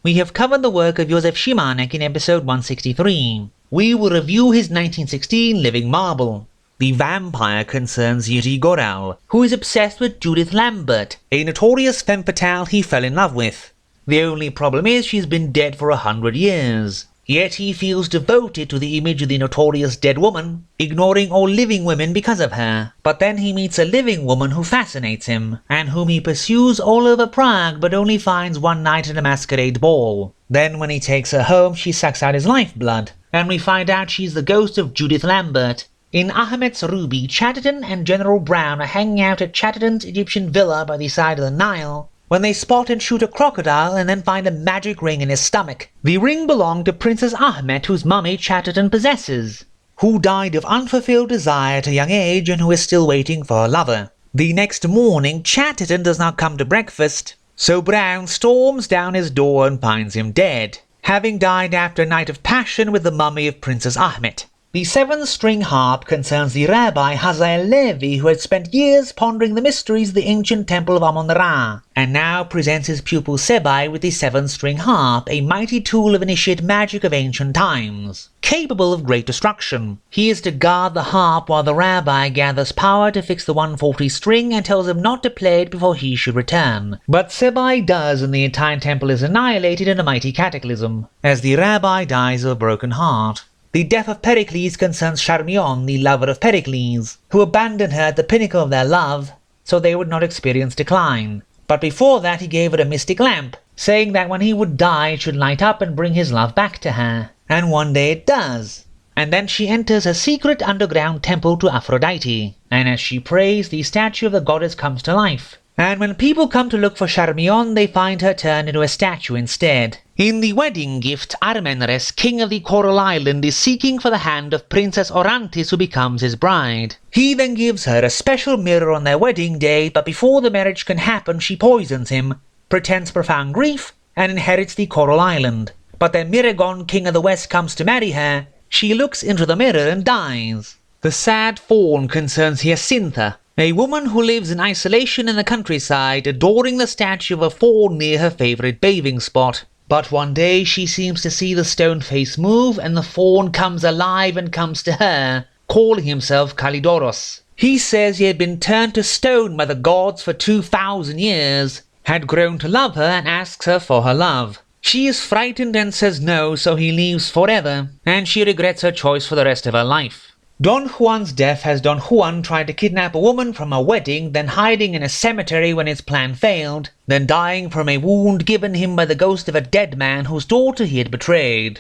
We have covered the work of Josef Šimánek in episode 163. We will review his 1916 Living Marble. The vampire concerns Jiří Goral, who is obsessed with Judith Lambert, a notorious femme fatale he fell in love with. The only problem is she's been dead for 100 years. Yet he feels devoted to the image of the notorious dead woman, ignoring all living women because of her. But then he meets a living woman who fascinates him, and whom he pursues all over Prague but only finds one night at a masquerade ball. Then when he takes her home, she sucks out his lifeblood, and we find out she's the ghost of Judith Lambert. In Ahmet's Ruby, Chatterton and General Brown are hanging out at Chatterton's Egyptian villa by the side of the Nile, when they spot and shoot a crocodile and then find a magic ring in his stomach. The ring belonged to Princess Ahmet, whose mummy Chatterton possesses, who died of unfulfilled desire at a young age and who is still waiting for her lover. The next morning, Chatterton does not come to breakfast, so Brown storms down his door and finds him dead, having died after a night of passion with the mummy of Princess Ahmet. The Seven String Harp concerns the Rabbi Hazael Levi, who had spent years pondering the mysteries of the ancient Temple of Ammon Ra, and now presents his pupil Sebai with the Seven String Harp, a mighty tool of initiate magic of ancient times, capable of great destruction. He is to guard the harp while the Rabbi gathers power to fix the 140 string and tells him not to play it before he should return. But Sebai does, and the entire temple is annihilated in a mighty cataclysm, as the Rabbi dies of a broken heart. The death of Pericles concerns Charmion, the lover of Pericles, who abandoned her at the pinnacle of their love, so they would not experience decline. But before that he gave her a mystic lamp, saying that when he would die it should light up and bring his love back to her. And one day it does. And then she enters a secret underground temple to Aphrodite, and as she prays, the statue of the goddess comes to life. And when people come to look for Charmion, they find her turned into a statue instead. In the wedding gift, Armenres, king of the Coral Island, is seeking for the hand of Princess Orantis, who becomes his bride. He then gives her a special mirror on their wedding day, but before the marriage can happen she poisons him, pretends profound grief, and inherits the Coral Island. But then Miragon, king of the West, comes to marry her. She looks into the mirror and dies. The sad faun concerns Hyacintha, a woman who lives in isolation in the countryside, adoring the statue of a faun near her favourite bathing spot. But one day she seems to see the stone face move, and the faun comes alive and comes to her, calling himself Kalidoros. He says he had been turned to stone by the gods for 2,000 years, had grown to love her, and asks her for her love. She is frightened and says no, so he leaves forever, and she regrets her choice for the rest of her life. Don Juan's death has Don Juan tried to kidnap a woman from a wedding, then hiding in a cemetery when his plan failed, then dying from a wound given him by the ghost of a dead man whose daughter he had betrayed.